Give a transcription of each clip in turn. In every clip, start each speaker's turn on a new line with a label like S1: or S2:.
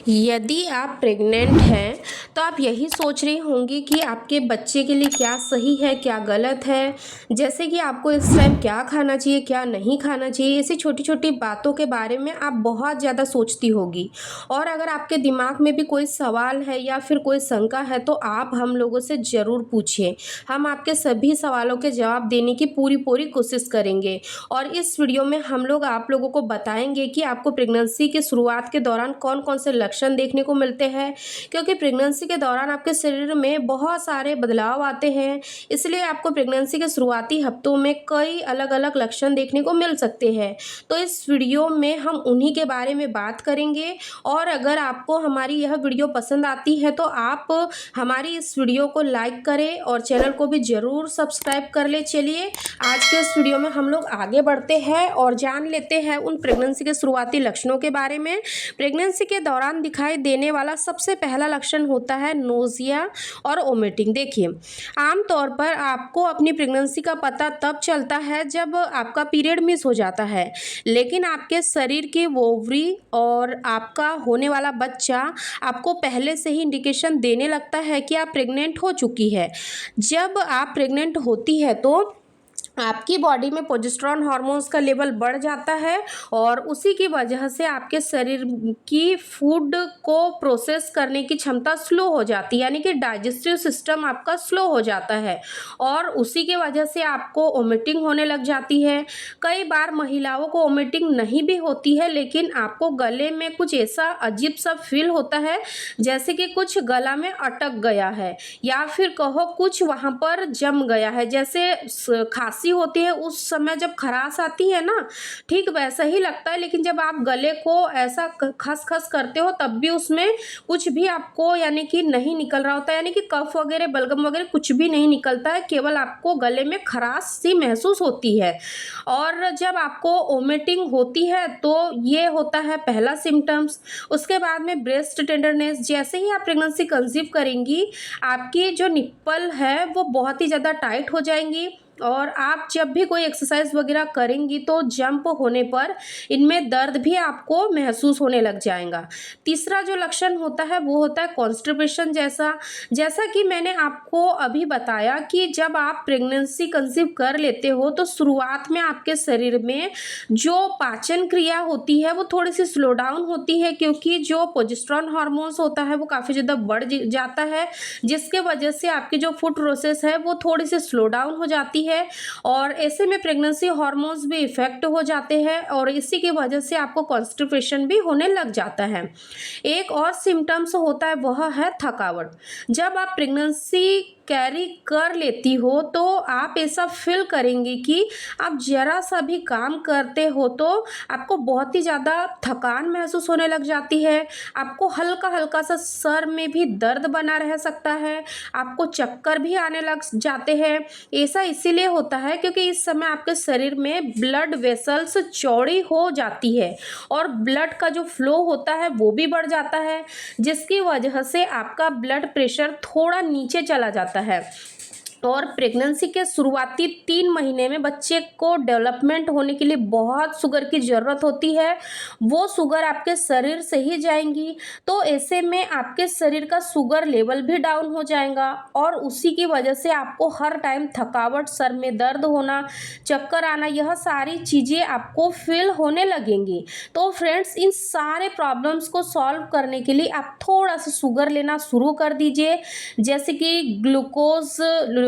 S1: यदि आप प्रेग्नेंट हैं तो आप यही सोच रही होंगी कि आपके बच्चे के लिए क्या सही है क्या गलत है। जैसे कि आपको इस टाइम क्या खाना चाहिए क्या नहीं खाना चाहिए, ऐसी छोटी छोटी बातों के बारे में आप बहुत ज़्यादा सोचती होगी। और अगर आपके दिमाग में भी कोई सवाल है या फिर कोई शंका है तो आप हम लोगों से ज़रूर पूछिए। हम आपके सभी सवालों के जवाब देने की पूरी पूरी कोशिश करेंगे। और इस वीडियो में हम लोग आप लोगों को बताएंगे कि आपको प्रेगनेंसी के शुरुआत के दौरान कौन कौन से लक्षण देखने को मिलते हैं, क्योंकि प्रेगनेंसी के दौरान आपके शरीर में बहुत सारे बदलाव आते हैं। इसलिए आपको प्रेगनेंसी के शुरुआती हफ्तों में कई अलग अलग लक्षण देखने को मिल सकते हैं। तो इस वीडियो में हम उन्हीं के बारे में बात करेंगे। और अगर आपको हमारी यह वीडियो पसंद आती है तो आप हमारी इस वीडियो को लाइक करें और चैनल को भी ज़रूर सब्सक्राइब कर ले। चलिए आज के इस वीडियो में हम लोग आगे बढ़ते हैं और जान लेते हैं उन प्रेगनेंसी के शुरुआती लक्षणों के बारे में। प्रेगनेंसी के दौरान दिखाई देने वाला सबसे पहला लक्षण होता है नोजिया और वोमिटिंग। देखिए, आमतौर पर आपको अपनी प्रेगनेंसी का पता तब चलता है जब आपका पीरियड मिस हो जाता है, लेकिन आपके शरीर की ओवरी और आपका होने वाला बच्चा आपको पहले से ही इंडिकेशन देने लगता है कि आप प्रेग्नेंट हो चुकी है। जब आप प्रेग्नेंट होती है तो आपकी बॉडी में प्रोजेस्टेरॉन हार्मोन्स का लेवल बढ़ जाता है और उसी की वजह से आपके शरीर की फूड को प्रोसेस करने की क्षमता स्लो हो जाती है, यानी कि डाइजेस्टिव सिस्टम आपका स्लो हो जाता है और उसी की वजह से आपको वोमिटिंग होने लग जाती है। कई बार महिलाओं को वोमिटिंग नहीं भी होती है, लेकिन आपको गले में कुछ ऐसा अजीब सा फील होता है जैसे कि कुछ गला में अटक गया है या फिर कहो कुछ वहाँ पर जम गया है। जैसे खांसी होती है उस समय जब खराश आती है ना, ठीक वैसा ही लगता है। लेकिन जब आप गले को ऐसा खस खस करते हो तब भी उसमें कुछ भी आपको यानी कि नहीं निकल रहा होता है, यानी कि कफ वगैरह बलगम वगैरह कुछ भी नहीं निकलता है, केवल आपको गले में खराश सी महसूस होती है। और जब आपको वोमिटिंग होती है तो ये होता है पहला सिम्टम्स। उसके बाद में ब्रेस्ट टेंडरनेस। जैसे ही आप प्रेगनेंसी कंसीव करेंगी आपकी जो निप्पल है वो बहुत ही ज़्यादा टाइट हो जाएंगी और आप जब भी कोई एक्सरसाइज वगैरह करेंगी तो जंप होने पर इनमें दर्द भी आपको महसूस होने लग जाएगा। तीसरा जो लक्षण होता है वो होता है कॉन्स्टिपेशन जैसा कि मैंने आपको अभी बताया कि जब आप प्रेगनेंसी कंसीव कर लेते हो तो शुरुआत में आपके शरीर में जो पाचन क्रिया होती है वो थोड़ी सी स्लो डाउन होती है, क्योंकि जो प्रोजेस्टेरॉन हार्मोन्स होता है वो काफ़ी ज़्यादा बढ़ जाता है, जिसके वजह से आपकी जो फूड प्रोसेस है वो थोड़ी सी स्लो डाउन हो जाती है। और ऐसे में प्रेगनेंसी हार्मोन्स भी इफेक्ट हो जाते हैं और इसी की वजह से आपको कॉन्स्टिपेशन भी होने लग जाता है। एक और सिम्टम्स होता है वह है थकावट। जब आप प्रेगनेंसी कैरी कर लेती हो तो आप ऐसा फील करेंगे कि आप जरा सा भी काम करते हो तो आपको बहुत ही ज़्यादा थकान महसूस होने लग जाती है। आपको हल्का हल्का सा सर में भी दर्द बना रह सकता है, आपको चक्कर भी आने लग जाते हैं। ऐसा इसीलिए होता है क्योंकि इस समय आपके शरीर में ब्लड वेसल्स चौड़ी हो जाती है और ब्लड का जो फ्लो होता है वो भी बढ़ जाता है, जिसकी वजह से आपका ब्लड प्रेशर थोड़ा नीचे चला जाता है। और प्रेगनेंसी के शुरुआती 3 महीने में बच्चे को डेवलपमेंट होने के लिए बहुत शुगर की ज़रूरत होती है, वो शुगर आपके शरीर से ही जाएंगी। तो ऐसे में आपके शरीर का शुगर लेवल भी डाउन हो जाएगा और उसी की वजह से आपको हर टाइम थकावट, सर में दर्द होना, चक्कर आना, यह सारी चीज़ें आपको फील होने लगेंगी। तो फ्रेंड्स, इन सारे प्रॉब्लम्स को सॉल्व करने के लिए आप थोड़ा सा शुगर लेना शुरू कर दीजिए, जैसे कि ग्लूकोज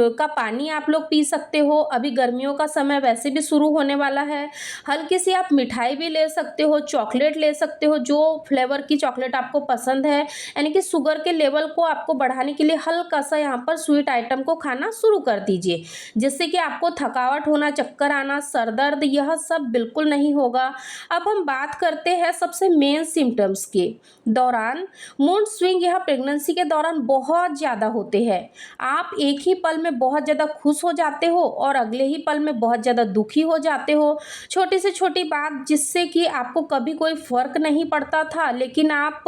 S1: का पानी आप लोग पी सकते हो। अभी गर्मियों का समय वैसे भी शुरू होने वाला है। हल्की सी आप मिठाई भी ले सकते हो, चॉकलेट ले सकते हो, जो फ्लेवर की चॉकलेट आपको पसंद है, यानी कि शुगर के लेवल को आपको बढ़ाने के लिए हल्का सा यहाँ पर स्वीट आइटम को खाना शुरू कर दीजिए, जिससे कि आपको थकावट होना, चक्कर आना, सर दर्द, यह सब बिल्कुल नहीं होगा। अब हम बात करते हैं सबसे मेन सिम्टम्स के दौरान। मूड स्विंग यह प्रेगनेंसी के दौरान बहुत ज़्यादा होते हैं। आप एक ही पल में में बहुत ज़्यादा खुश हो जाते हो और अगले ही पल में बहुत ज़्यादा दुखी हो जाते हो। छोटी से छोटी बात जिससे कि आपको कभी कोई फ़र्क नहीं पड़ता था, लेकिन आप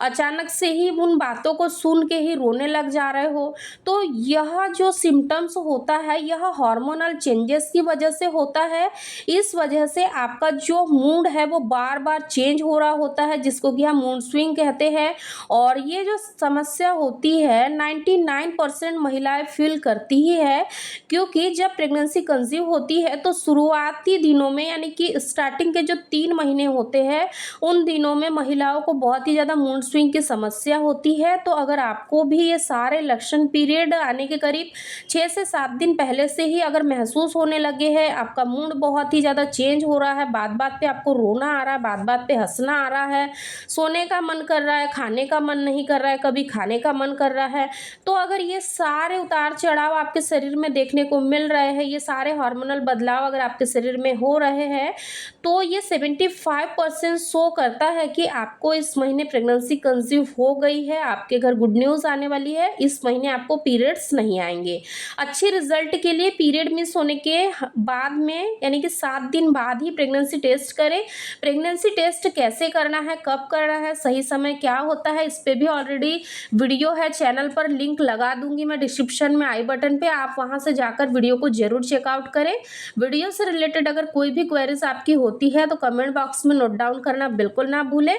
S1: अचानक से ही उन बातों को सुन के ही रोने लग जा रहे हो। तो यह जो सिम्पटम्स होता है, यह हार्मोनल चेंजेस की वजह से होता है। इस वजह से आपका जो मूड है वो बार-बार चेंज हो रहा होता है, जिसको कि हम मूड स्विंग कहते हैं। और ये जो समस्या होती है 99% महिलाएँ फ़ील करती ही है, क्योंकि जब प्रेगनेंसी कंसीव होती है तो शुरुआती दिनों में, यानी कि स्टार्टिंग के जो 3 महीने होते हैं, उन दिनों में महिलाओं को बहुत ही ज़्यादा मूड स्विंग की समस्या होती है। तो अगर आपको भी ये सारे लक्षण पीरियड आने के करीब 6 से 7 दिन पहले से ही अगर महसूस होने लगे हैं, आपका मूड बहुत ही ज़्यादा चेंज हो रहा है, बात-बात पे आपको रोना आ रहा है, बात-बात पे हँसना आ रहा है, सोने का मन कर रहा है, खाने का मन नहीं कर रहा है, कभी खाने का मन कर रहा है। तो अगर ये सारे उतार-चढ़ाव आपके शरीर में देखने को मिल रहे हैं, ये सारे हार्मोनल बदलाव अगर आपके शरीर में हो रहे हैं, तो ये 75% शो करता है कि आपको इस महीने प्रेगनेंसी कंसीव हो गई है। आपके घर गुड न्यूज़ आने वाली है, इस महीने आपको पीरियड्स नहीं आएँगे। अच्छे रिजल्ट के लिए पीरियड मिस होने के बाद में, यानी कि 7 दिन बाद ही प्रेगनेंसी टेस्ट करें। प्रेगनेंसी टेस्ट कैसे करना है, कब करना है, सही समय क्या होता है, इस पे भी ऑलरेडी वीडियो है चैनल पर, लिंक लगा दूंगी मैं डिस्क्रिप्शन में आई बटन पे, आप वहां से जाकर वीडियो को जरूर चेकआउट करें। वीडियो से रिलेटेड अगर कोई भी क्वेरीज आपकी होती है तो कमेंट बॉक्स में नोट डाउन करना बिल्कुल ना भूलें।